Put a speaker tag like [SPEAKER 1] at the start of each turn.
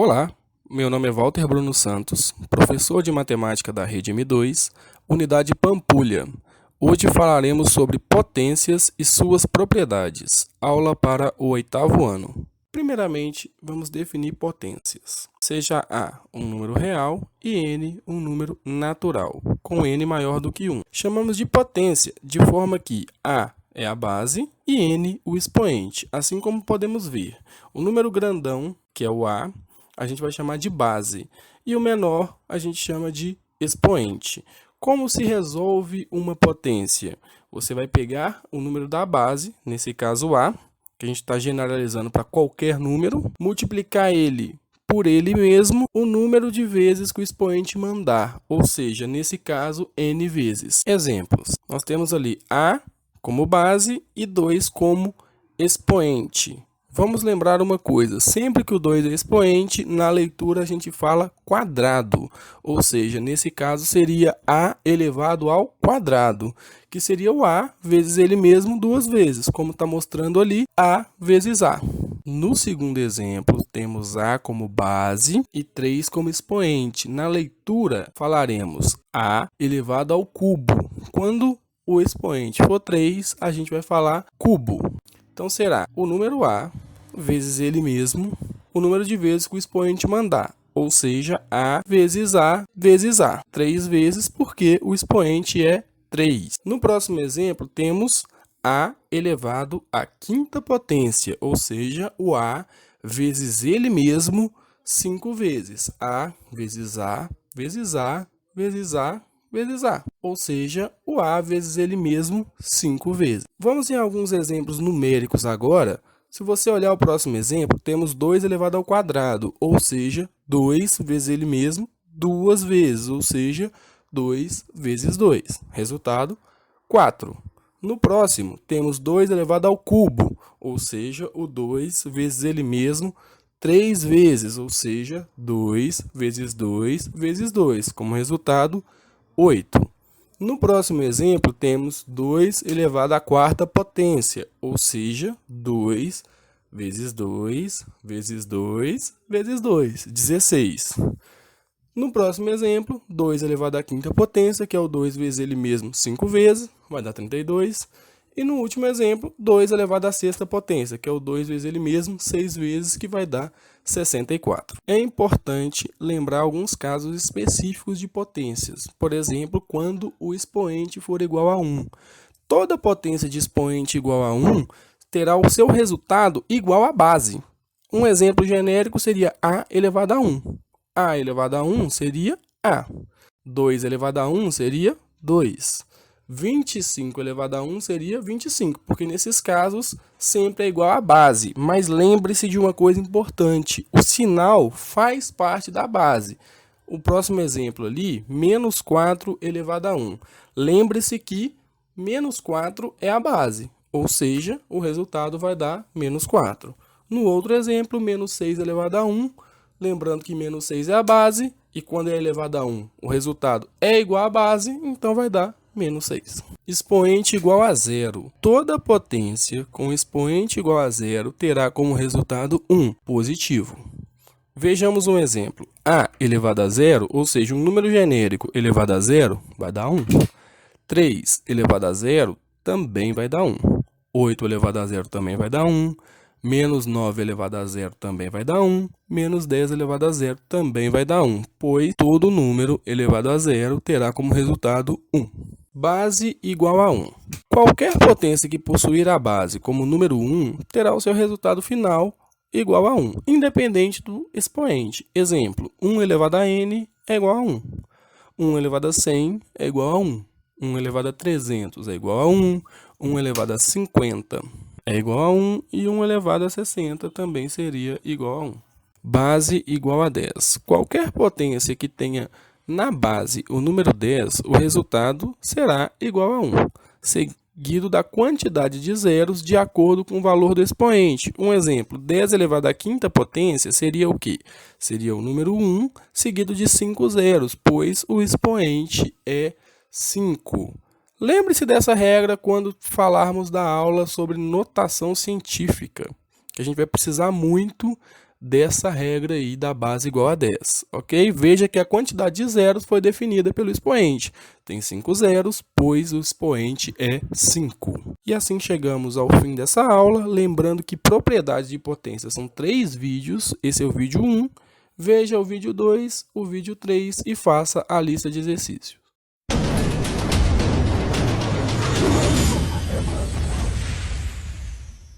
[SPEAKER 1] Olá, meu nome é Walter Bruno Santos, professor de matemática da Rede M2, Unidade Pampulha. Hoje falaremos sobre potências e suas propriedades. Aula para o 8º ano. Primeiramente, vamos definir potências. Seja A um número real e N um número natural, com N maior do que 1. Chamamos de potência de forma que A é a base e N o expoente. Assim como podemos ver, o número grandão, que é o a gente vai chamar de base, e o menor a gente chama de expoente. Como se resolve uma potência? Você vai pegar o número da base, nesse caso A, que a gente está generalizando para qualquer número, multiplicar ele por ele mesmo o número de vezes que o expoente mandar, ou seja, nesse caso, n vezes. Exemplos, nós temos ali A como base e 2 como expoente. Vamos lembrar uma coisa, sempre que o 2 é expoente, na leitura a gente fala quadrado, ou seja, nesse caso seria A elevado ao quadrado, que seria o A vezes ele mesmo duas vezes, como está mostrando ali, A vezes A. No segundo exemplo, temos A como base e 3 como expoente. Na leitura, falaremos A elevado ao cubo. Quando o expoente for 3, a gente vai falar cubo. Então, será o número A vezes ele mesmo, o número de vezes que o expoente mandar, ou seja, A vezes A vezes A. 3 vezes porque o expoente é 3. No próximo exemplo, temos A elevado à quinta potência, ou seja, o A vezes ele mesmo 5 vezes. A vezes A vezes A vezes A vezes A, ou seja, o A vezes ele mesmo 5 vezes. Vamos em alguns exemplos numéricos agora. Se você olhar o próximo exemplo, temos 2 elevado ao quadrado, ou seja, 2 vezes ele mesmo 2 vezes, ou seja, 2 vezes 2. Resultado, 4. No próximo, temos 2 elevado ao cubo, ou seja, o 2 vezes ele mesmo 3 vezes, ou seja, 2 vezes 2 vezes 2. Como resultado, 8. No próximo exemplo, temos 2 elevado à quarta potência, ou seja, 2 vezes 2 vezes 2 vezes 2, 16. No próximo exemplo, 2 elevado à quinta potência, que é o 2 vezes ele mesmo 5 vezes, vai dar 32. E no último exemplo, 2 elevado à sexta potência, que é o 2 vezes ele mesmo 6 vezes, que vai dar 64. É importante lembrar alguns casos específicos de potências. Por exemplo, quando o expoente for igual a 1. Toda potência de expoente igual a 1 terá o seu resultado igual à base. Um exemplo genérico seria A elevado a 1. A elevado a 1 seria A. 2 elevado a 1 seria 2. 25 elevado a 1 seria 25, porque nesses casos sempre é igual à base. Mas lembre-se de uma coisa importante, o sinal faz parte da base. O próximo exemplo ali, menos 4 elevado a 1. Lembre-se que menos 4 é a base, ou seja, o resultado vai dar menos 4. No outro exemplo, menos 6 elevado a 1, lembrando que menos 6 é a base, e quando é elevado a 1, o resultado é igual à base, então vai dar menos 6. Expoente igual a zero. Toda potência com expoente igual a zero terá como resultado 1, positivo. Vejamos um exemplo. A elevado a zero, ou seja, um número genérico elevado a zero, vai dar 1. 3 elevado a zero também vai dar 1. 8 elevado a zero também vai dar 1. Menos 9 elevado a zero também vai dar 1. Menos 10 elevado a zero também vai dar 1, pois todo número elevado a zero terá como resultado 1. Base igual a 1. Qualquer potência que possuir a base como número 1 terá o seu resultado final igual a 1, independente do expoente. Exemplo, 1 elevado a n é igual a 1. 1 elevado a 100 é igual a 1. 1 elevado a 300 é igual a 1. 1 elevado a 50 é igual a 1. E 1 elevado a 60 também seria igual a 1. Base igual a 10. Qualquer potência que tenha na base o número 10, o resultado será igual a 1, seguido da quantidade de zeros de acordo com o valor do expoente. Um exemplo, 10 elevado à quinta potência seria o quê? Seria o número 1 seguido de 5 zeros, pois o expoente é 5. Lembre-se dessa regra quando falarmos da aula sobre notação científica, que a gente vai precisar muito dessa regra aí da base igual a 10, ok? Veja que a quantidade de zeros foi definida pelo expoente. Tem 5 zeros, pois o expoente é 5. E assim chegamos ao fim dessa aula, lembrando que propriedades de potência são 3 vídeos, esse é o vídeo 1, veja o vídeo 2, o vídeo 3 e faça a lista de exercícios.